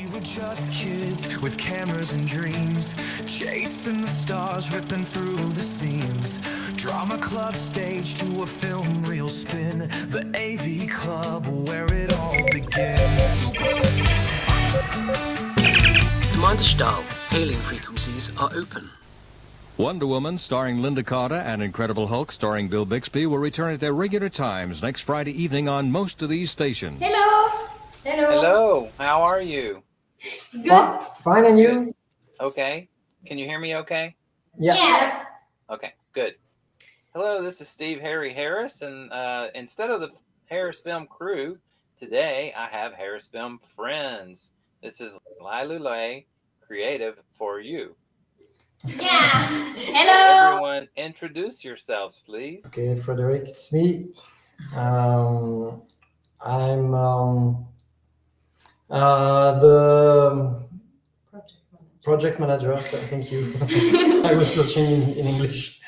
We were just kids with cameras and dreams, chasing the stars, ripping through the seams. Drama club stage to a film reel spin, the AV club where it all begins. Commander Stahl, hailing frequencies are open. Wonder Woman, starring Linda Carter, and Incredible Hulk, starring Bill Bixby, will return at their regular times next Friday evening on most of these stations. Hello. Hello. Hello. How are you? Good. Fine, and you? Okay. Can you hear me okay? Yeah. Okay, good. Hello, this is Steve Harry Harris, and instead of the Harris Film crew, today I have Harris Film friends. This is LyLuLe Creative for you. Yeah. Hello. Everyone, introduce yourselves, please. Okay, Frederick, it's me. I'm the project manager. So thank you. I was searching in English.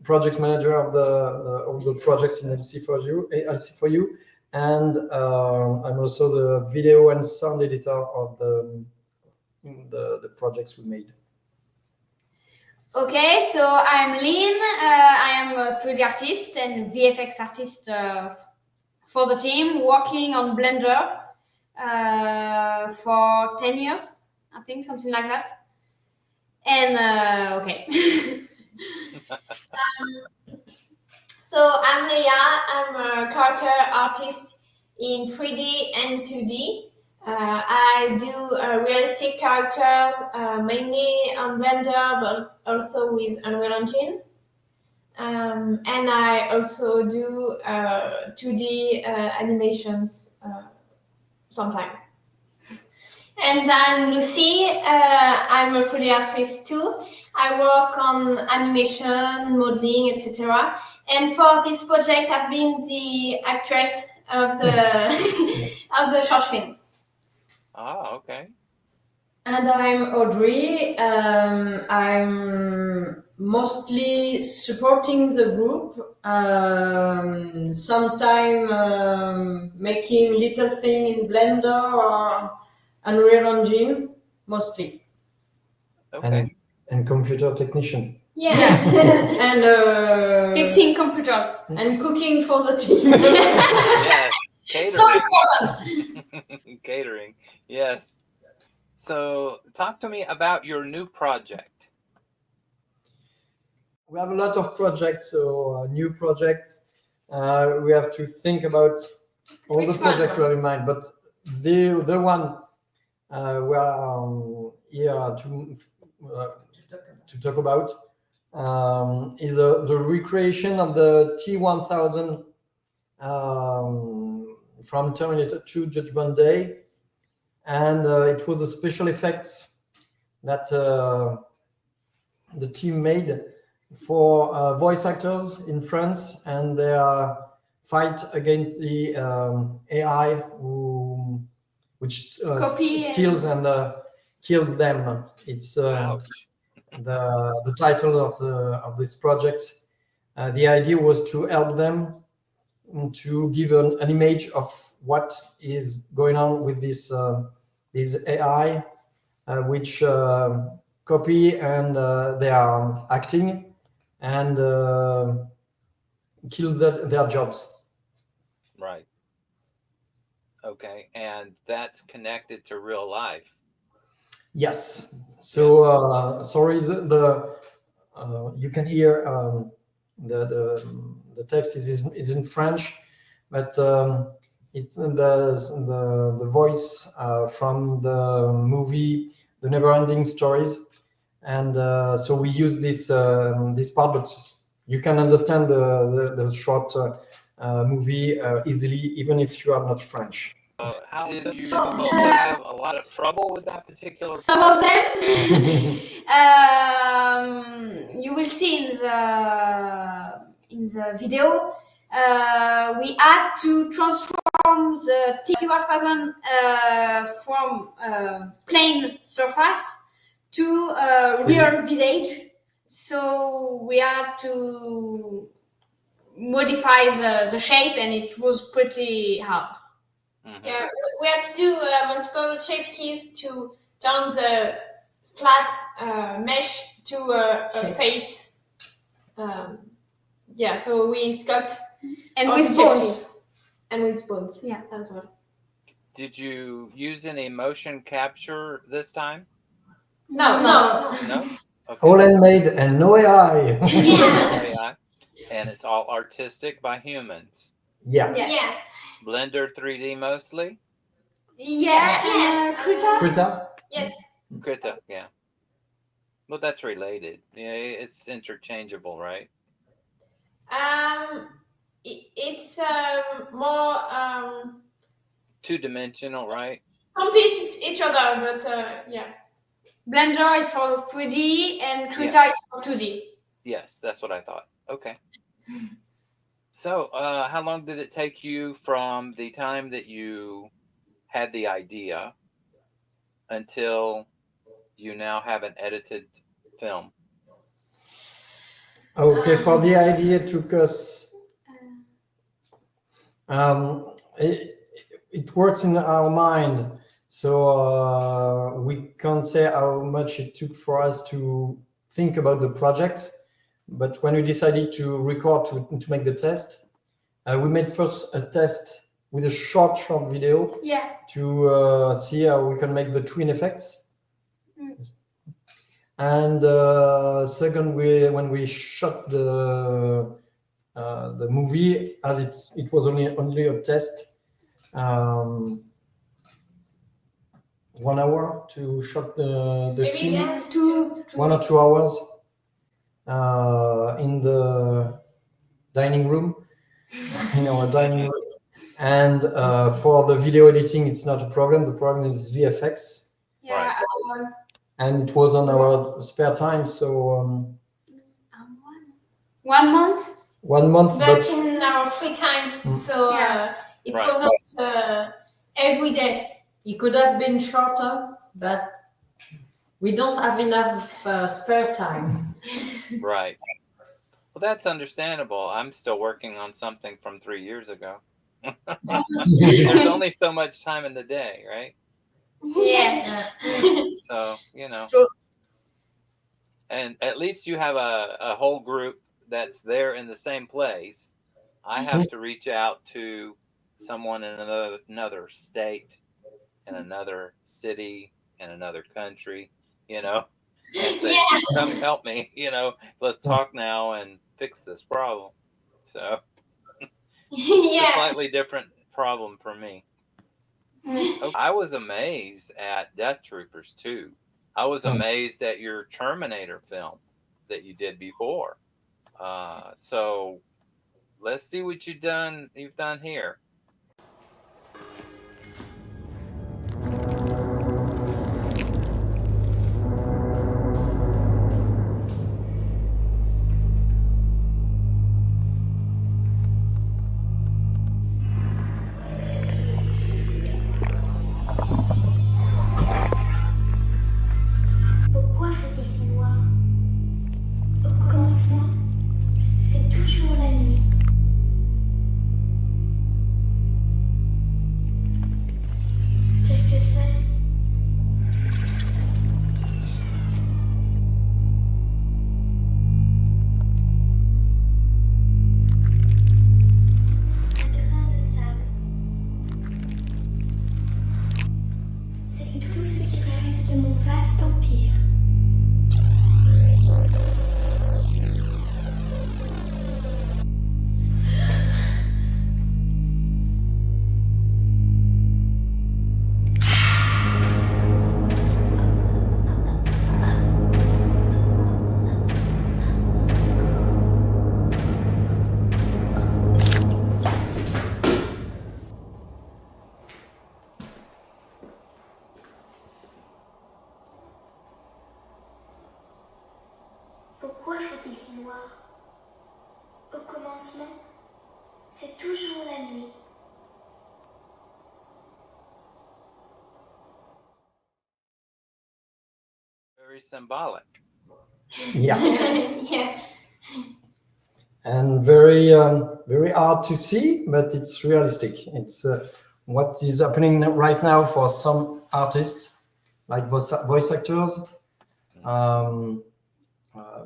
Project manager of the projects in LC4U, and I'm also the video and sound editor of the projects we made. Okay, so I'm Lynn. I am a 3D artist and VFX artist for the team, working on Blender for 10 years, I think, something like that. And okay. So I'm Leia. I'm a character artist in 3D and 2D. I do realistic characters, mainly on Blender, but also with Unreal Engine. And I also do 2D animations sometimes. And I'm Lucy. I'm a 3D artist too. I work on animation, modeling, etc. And for this project, I've been the actress of the of the short film. Ah, okay. And I'm Audrey. I'm mostly supporting the group, sometime making little thing in Blender or Unreal Engine, mostly. Okay. And computer technician. Yeah. And Fixing computers. and cooking for the team. Yes. Catering. So important. Catering. Yes. So talk to me about your new project. We have a lot of projects, so new projects. We have to think about all the projects we have in mind, but the one we are here to talk about is the recreation of the T-1000 from Terminator 2 Judgment Day, and it was a special effects that the team made for voice actors in France, and their fight against the AI which steals and kills them. It's the title of this project. The idea was to help them to give an image of what is going on with this AI, which copy and they are acting and kill their jobs. Right. Okay, and that's connected to real life. Yes. So sorry, you can hear the text is in French, but it's the voice from the movie The Never-Ending Stories, and so we use this part, but you can understand the short movie easily, even if you are not French. How did you have a lot of trouble with that particular? Some of them you will see in the video. We had to transform the T-1000 from plain surface to real visage. So we had to modify the shape, and it was pretty hard. Yeah, we had to do multiple shape keys to turn the flat mesh to a Shape. face. Yeah, so we sculpt And all with the shape bones. keys. And with bones, Yeah. as well. Did you use any motion capture this time? No. No? Okay. All handmade and no AI. No AI. And it's all artistic by humans. Yeah. Yes. Blender 3D mostly? Yeah. Yes. Krita. Krita? Yes. Krita, yeah. Well, that's related. Yeah, it's interchangeable, right? It's more Two-dimensional, right? compete each other, but yeah. Blender is for 3D and Krita Yes. is for 2D. Yes, that's what I thought. Okay. So, how long did it take you from the time that you had the idea until you now have an edited film? Okay, for the idea it took us, it works in our mind, so we can't say how much it took for us to think about the project, but when we decided to record, to make the test, we made first a test with a short video Yeah. to see how we can make the twin effects. And second, when we shot the movie, as it was only a test, 1 hour to shot the Maybe scene, just 1 or 2 hours in the dining room, in our dining room. And for the video editing, it's not a problem. The problem is VFX. Yeah. And it was on our spare time, so 1 month. 1 month. but in our free time, so it Right. wasn't every day. It could have been shorter, but we don't have enough spare time. Right. Well, that's understandable. I'm still working on something from 3 years ago. There's only so much time in the day, right? Yeah. So, you know. So- And at least you have a whole group that's there in the same place. I have to reach out to someone in another state, in another city, in another country, you know, and say, Yeah. come help me, you know, let's talk now and fix this problem. So it's a Yes. slightly different problem for me. I was amazed at Death Troopers 2. I was amazed at your Terminator film that you did before. So let's see what you've done here. Pourquoi fait-il si noir? Au commencement, c'est toujours la nuit. Qu'est-ce que c'est? Un grain de sable. C'est tout ce qui reste de mon vaste empire. Pourquoi fait-il si noir? Au commencement, c'est toujours la nuit. Very symbolic. yeah, Yeah. and very hard to see, but it's realistic. It's what is happening right now for some artists, like voice actors,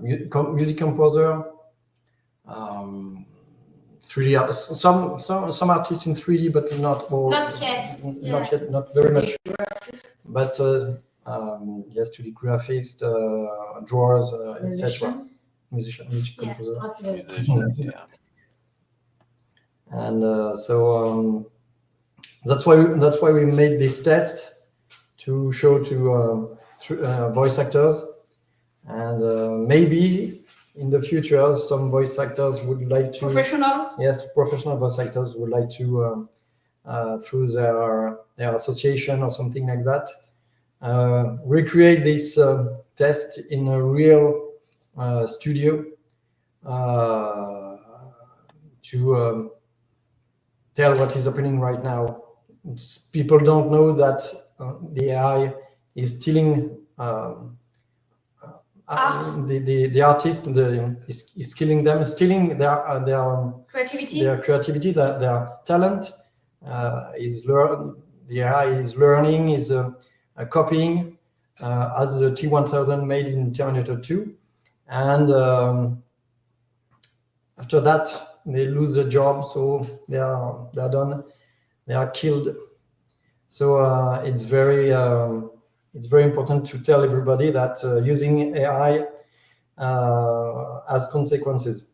music composer, 3D artists, some artists in 3D, but not all. Not yet. Not yet. Not very much. But yes, 2D graphics, drawers, etc. Musician, music composer. Musicians, yeah. And so that's why we made this test to show to voice actors, and maybe in the future some voice actors would like to Professionals? Yes, professional voice actors would like to through their association or something like that recreate this test in a real studio to tell what is happening right now. People don't know that the AI is stealing the artist, is killing them, stealing their creativity, their talent. The AI is learning, is copying, as the T-1000 made in Terminator 2, and after that they lose the job, so they are done, they are killed. So it's very important to tell everybody that using AI has consequences.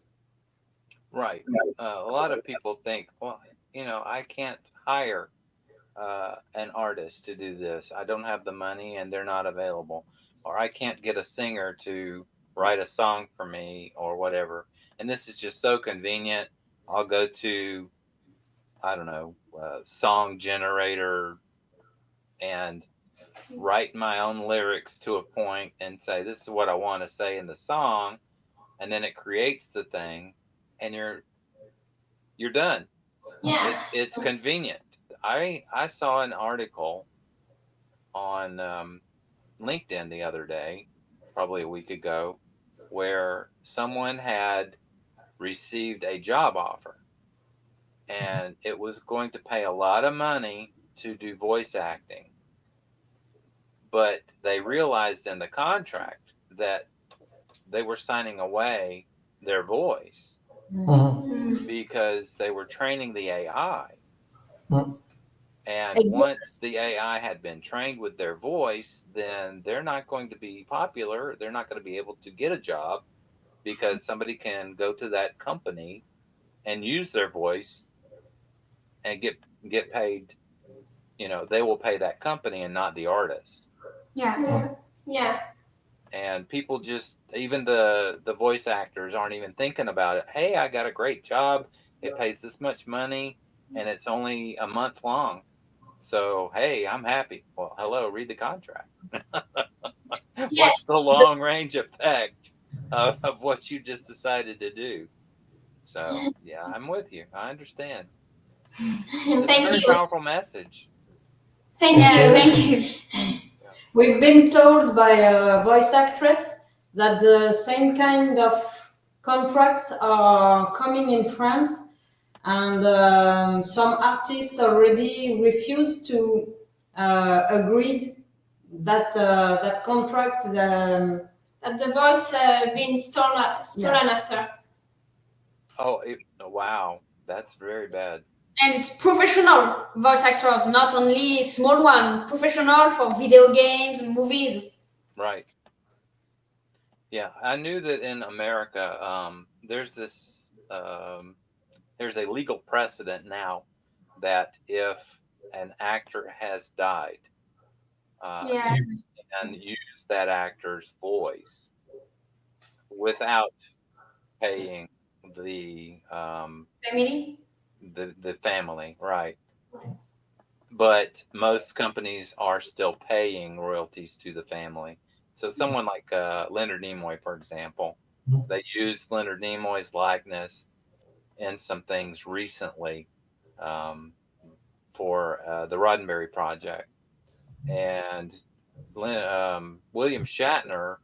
Right. A lot of people think, well, I can't hire an artist to do this. I don't have the money and they're not available. Or I can't get a singer to write a song for me or whatever. And this is just so convenient. I'll go to, I don't know, song generator and write my own lyrics to a point and say, this is what I want to say in the song. And then it creates the thing and you're done. Yeah. It's convenient. I saw an article on LinkedIn the other day, probably a week ago, where someone had received a job offer and it was going to pay a lot of money to do voice acting. But they realized in the contract that they were signing away their voice because they were training the AI. And once the AI had been trained with their voice, then they're not going to be popular. They're not going to be able to get a job because somebody can go to that company and use their voice and get paid. They will pay that company and not the artist. Yeah. Yeah. And people just, even the voice actors aren't even thinking about it. Hey, I got a great job. It pays this much money and it's only a month long. So, hey, I'm happy. Well, hello, read the contract. What's the long range effect of what you just decided to do? So, yeah, I'm with you. I understand. It's a very powerful message. Thank you. We've been told by a voice actress that the same kind of contracts are coming in France, and some artists already refused to agree that that contract. That the voice being stolen after. Oh, wow. That's very bad. And it's professional voice actors, not only small one. Professional for video games, movies. Right. Yeah, I knew that in America, there's this, there's a legal precedent now that if an actor has died, you can use that actor's voice without paying the Family? the family, right? But most companies are still paying royalties to the family. So someone like Leonard Nimoy, for example, they used Leonard Nimoy's likeness in some things recently for the Roddenberry project, and William Shatner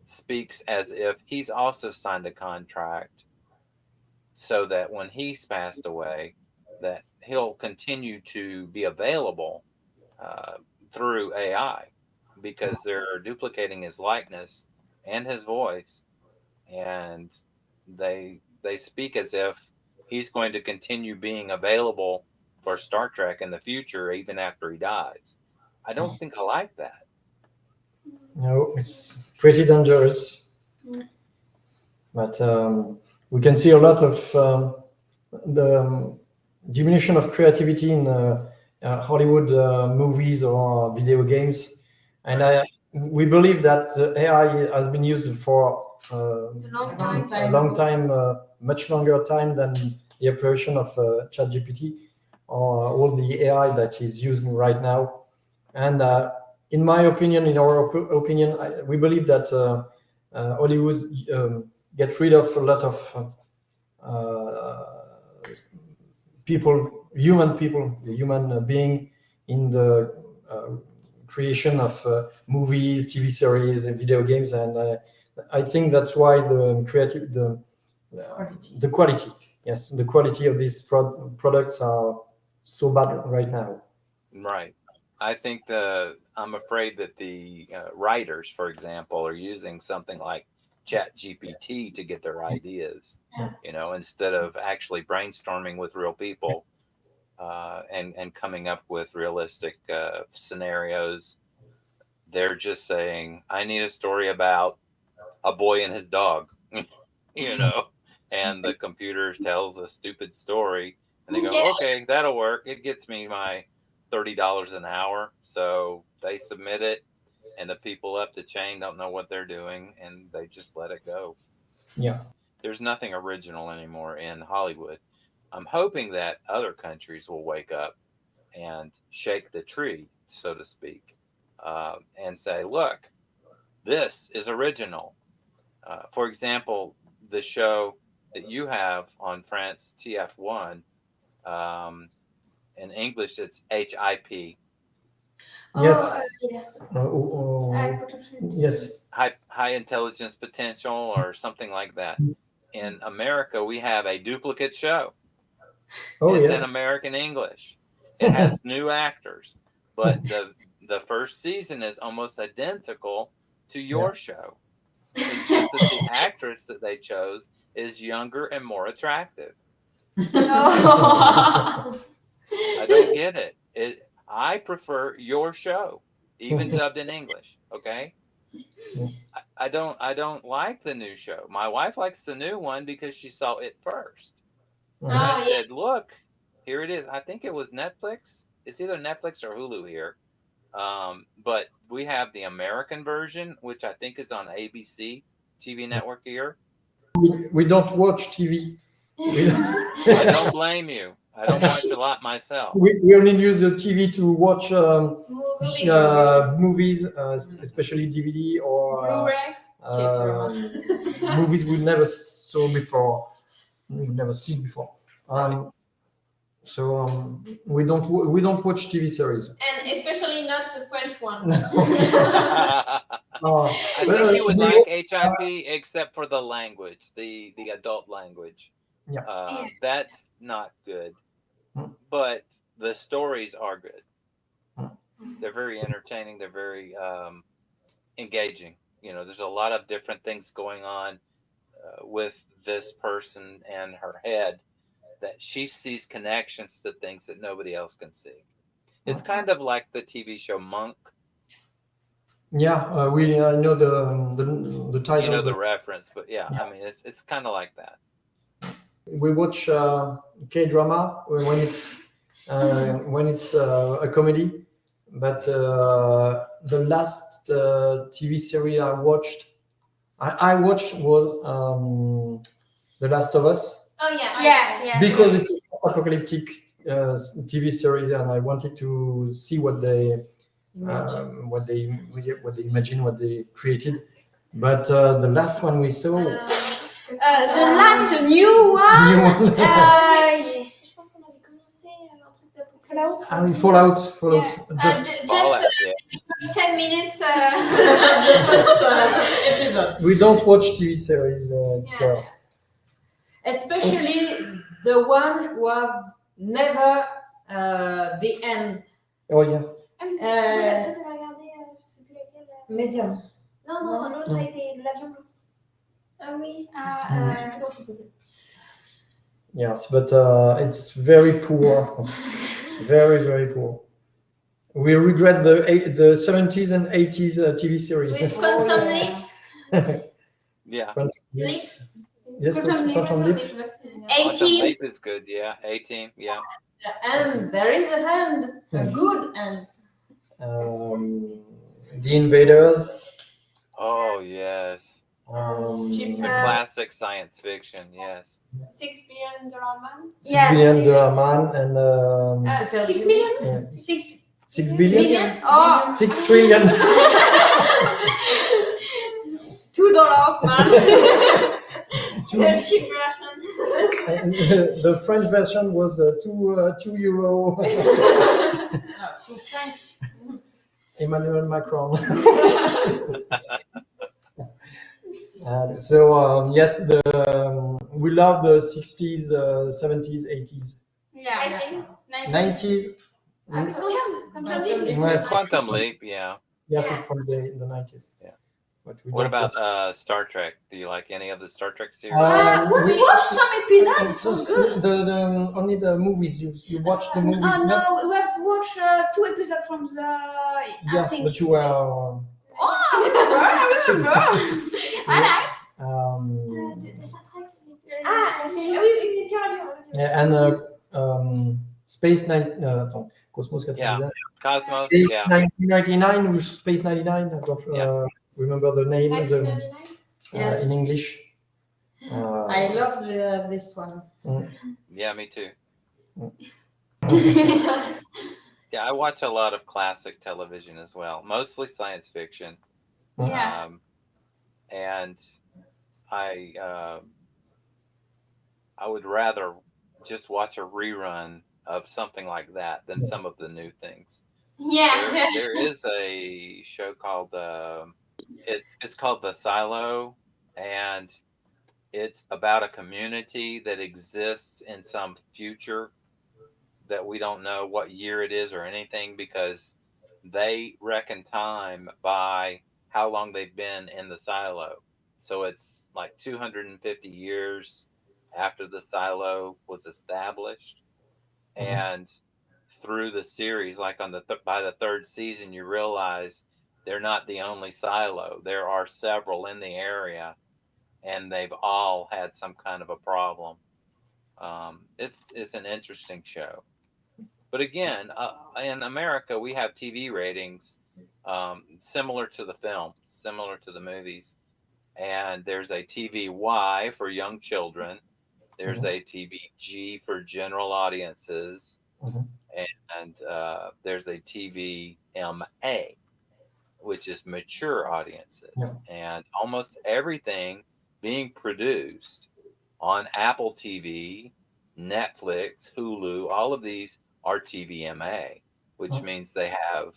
speaks as if he's also signed a contract so that when he's passed away, that he'll continue to be available through AI because they're duplicating his likeness and his voice, and they speak as if he's going to continue being available for Star Trek in the future, even after he dies. I don't think I like that. No, it's pretty dangerous. But we can see a lot of the diminution of creativity in Hollywood movies or video games, and we believe that the AI has been used for a long time, much longer time than the operation of ChatGPT or all the AI that is used right now. And in my opinion, in our opinion, we believe that Hollywood get rid of a lot of people, the human being in the creation of movies, TV series, and video games, and I think that's why the quality, yes, the quality of these products are so bad right now. Right. I think I'm afraid that the writers, for example, are using something like ChatGPT to get their ideas, instead of actually brainstorming with real people and coming up with realistic scenarios. They're just saying, I need a story about a boy and his dog, and the computer tells a stupid story, and they go, okay, that'll work. It gets me my $30 an hour. So they submit it, and the people up the chain don't know what they're doing, and they just let it go. Yeah. There's nothing original anymore in Hollywood. I'm hoping that other countries will wake up and shake the tree, so to speak, and say, look, this is original. For example, the show that you have on France TF1, in English, it's HIP. Yes. Yes. High intelligence potential or something like that. In America, we have a duplicate show. It's in American English. It has new actors, but the first season is almost identical to your show. It's just that the actress that they chose is younger and more attractive. I don't get it. I prefer your show, even dubbed in English. Okay. I don't like the new show. My wife likes the new one because she saw it first. And I said, look, here it is. I think it was Netflix. It's either Netflix or Hulu here. But we have the American version, which I think is on ABC TV network here. We don't watch TV. I don't blame you. I don't watch a lot myself. We only use the TV to watch movies, especially DVD or movies we never saw before. We've never seen before. So we don't watch TV series. And especially not the French one. I think you would like HIP except for the language, the adult language. Yeah. That's not good. But the stories are good. They're very entertaining. They're very engaging. There's a lot of different things going on with this person and her head that she sees connections to things that nobody else can see. It's kind of like the TV show Monk. Yeah, I know the title. You know the reference, but yeah, I mean it's kind of like that. We watch K-drama when it's a comedy, but the last TV series I watched was The Last of Us. Oh yeah. Because it's an apocalyptic TV series, and I wanted to see what they imagine, what they created. But the last one we saw. The last new one. Je pense qu'on avait commencé un truc d'apocalypse. Fallout. Yeah. Just 10 minutes. The first episode. We don't watch TV series. Especially the one who have never The End. Oh yeah. Ah, mais toi, t'avais regardé, je sais plus laquelle. Medium. Non, l'autre avec l'avion bleu. Ah oui. Je sais plus comment ça s'appelle. Yes, but it's very poor, very poor. We regret the 70s and 80s TV series. With Quantum Leaps. Yeah. Quantum Leaps. Yes, Quantum Leap. Quantum 18. Leap is good. Yeah. 18. Yeah. And there is a hand, a good hand. The Invaders. Oh yes. The classic science fiction. Yes. $6 billion man. $6 billion man and 6 million? yeah. 6 billion? billion? Oh, 6 trillion. $2, man. It's a cheap version. And the French version was €2. To Frank. Emmanuel Macron. So yes, we love the 60s, 70s, 80s, Yeah. 90s. Quantum Leap is Yes. Quantum Leap. Yeah. Yes, it's from the 90s. Yeah. But we What don't about watch. Star Trek? Do you like any of the Star Trek series? We watched some episodes. It was good. The only the movies you watch the movies. Oh not? no, we have watched 2 episodes from the. Yes, but you were. Oh, I remember. I liked. Oui, sur l'avion. And Space attends, Cosmos 99. Yeah. Cosmos. Space Yeah. 1999 or Space 99. I don't remember the name Yes. in English. I love this one. Yeah, me too. Yeah, I watch a lot of classic television as well, mostly science fiction. Yeah. And I would rather just watch a rerun of something like that than some of the new things. Yeah. There is a show called it's called The Silo, and it's about a community that exists in some future that we don't know what year it is or anything, because they reckon time by how long they've been in the silo. So it's like 250 years after the silo was established. And through the series, like on by the third season, you realize they're not the only silo. There are several in the area, and they've all had some kind of a problem. It's an interesting show. But again, in America, we have TV ratings similar to the film, similar to the movies. And there's a TV-Y for young children. There's a TV-G for general audiences. And there's a TV-MA, which is mature audiences. Yeah. And almost everything being produced on Apple TV, Netflix, Hulu, all of these are TVMA, which means they have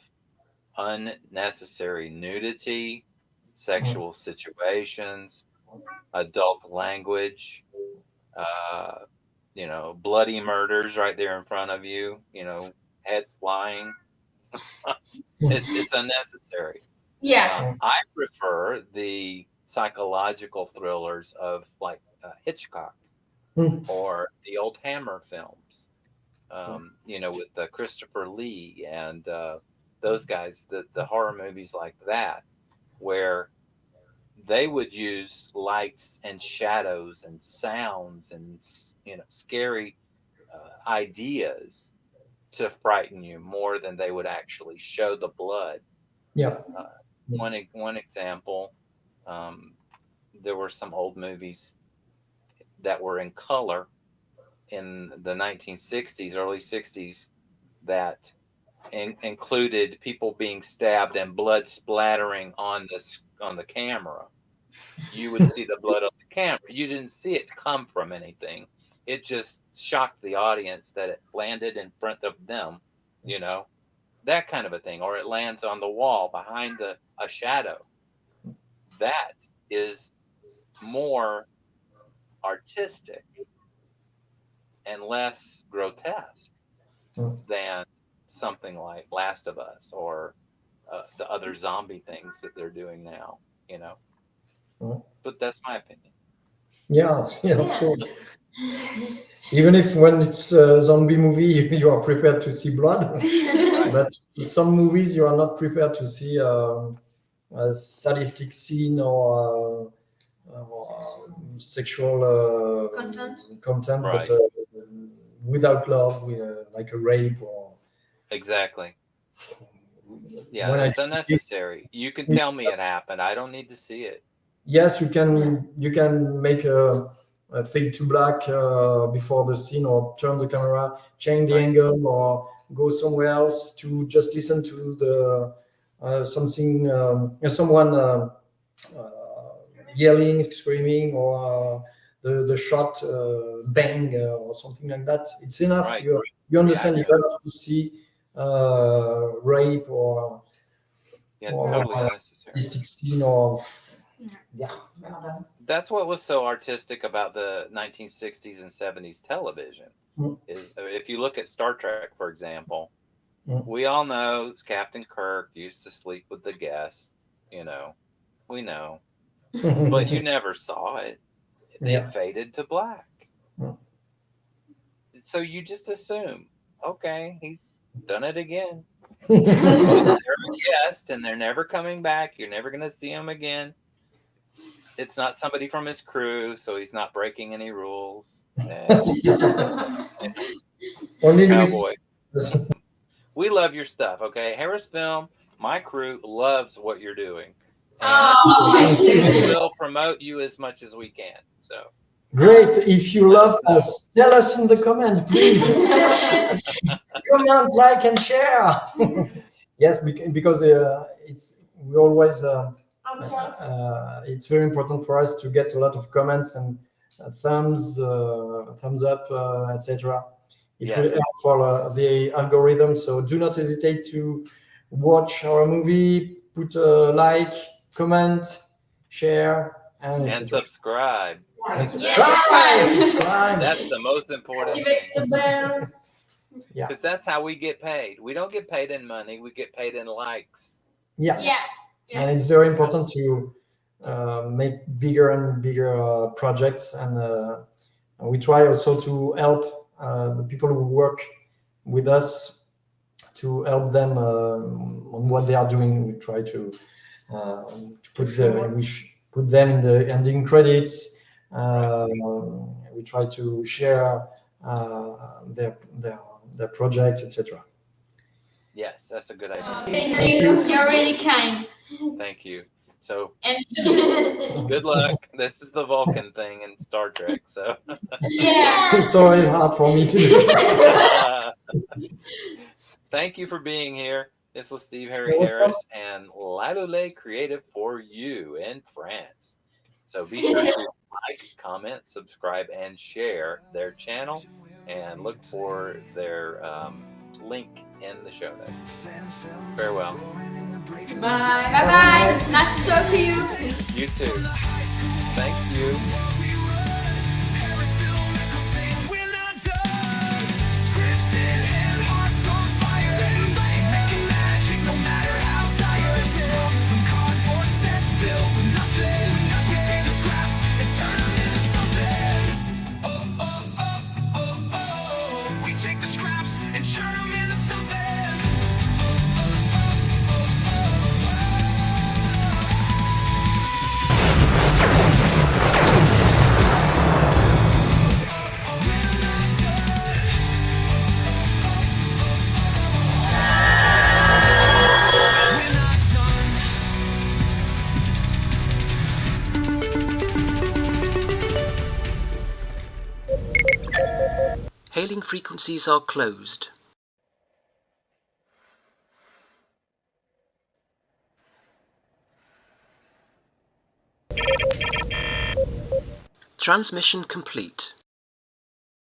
unnecessary nudity, sexual situations, adult language, bloody murders right there in front of you, head flying. It's unnecessary. Yeah. I prefer the psychological thrillers of like Hitchcock or the old Hammer films, with Christopher Lee and those guys, the horror movies like that, where they would use lights and shadows and sounds and scary ideas to frighten you more than they would actually show the blood. Yeah. One example, there were some old movies that were in color in the 1960s, early 60s, that included people being stabbed and blood splattering on the camera. You would see the blood on the camera. You didn't see it come from anything. It just shocked the audience that it landed in front of them, that kind of a thing. Or it lands on the wall behind a shadow. That is more artistic and less grotesque. than something like Last of Us or the other zombie things that they're doing now, you know. But that's my opinion. Yeah, yeah, of course. Even if when it's a zombie movie, you are prepared to see blood, but some movies you are not prepared to see a sadistic scene or sexual content, Right. but without love, like a rape or. Exactly. Yeah, When I it's unnecessary. You can tell me it happened. I don't need to see it. Yes, you can make a fade to black before the scene, or turn the camera, change the angle, or go somewhere else to just listen to the something someone yelling, screaming, or the shot bang or something like that. It's enough. Right. You understand. You have to see rape or Yeah, it's totally unnecessary. sadistic scene or yeah. That's what was so artistic about the 1960s and 70s television. Is if you look at Star Trek, for example, we all know Captain Kirk used to sleep with the guest. You know, we know, but you never saw it. It faded to black. So you just assume, okay, he's done it again. They're a guest and they're never coming back. You're never going to see him again. It's not somebody from his crew, so he's not breaking any rules. Only Cowboy. We love your stuff, okay? Harris Film, my crew loves what you're doing. We will promote you as much as we can. So great. If you love us, tell us in the comment, please. Comment, like, and share. Yes, because we always it's very important for us to get a lot of comments and thumbs up, etc. It will help for the algorithm. So do not hesitate to watch our movie, put a like, comment, share, and subscribe. And subscribe. That's the most important thing. Activate the bell. Yeah. Because that's how we get paid. We don't get paid in money. We get paid in likes. Yeah. And it's very important to make bigger and bigger projects. And we try also to help the people who work with us, to help them on what they are doing. We try to put them in the ending credits. We try to share their projects, etc. Yes, that's a good idea. Thank you. You're really kind. Thank you. So, And good luck. This is the Vulcan thing in Star Trek. So, it's always hard for me to do. Thank you for being here. This was Steve Harris and LyLuLe Creative for you in France. So be sure to like, comment, subscribe, and share their channel, and look for their link in the show notes. Farewell. Bye. Bye-bye. Nice to talk to you. You too. Thank you. Hailing frequencies are closed. Transmission complete.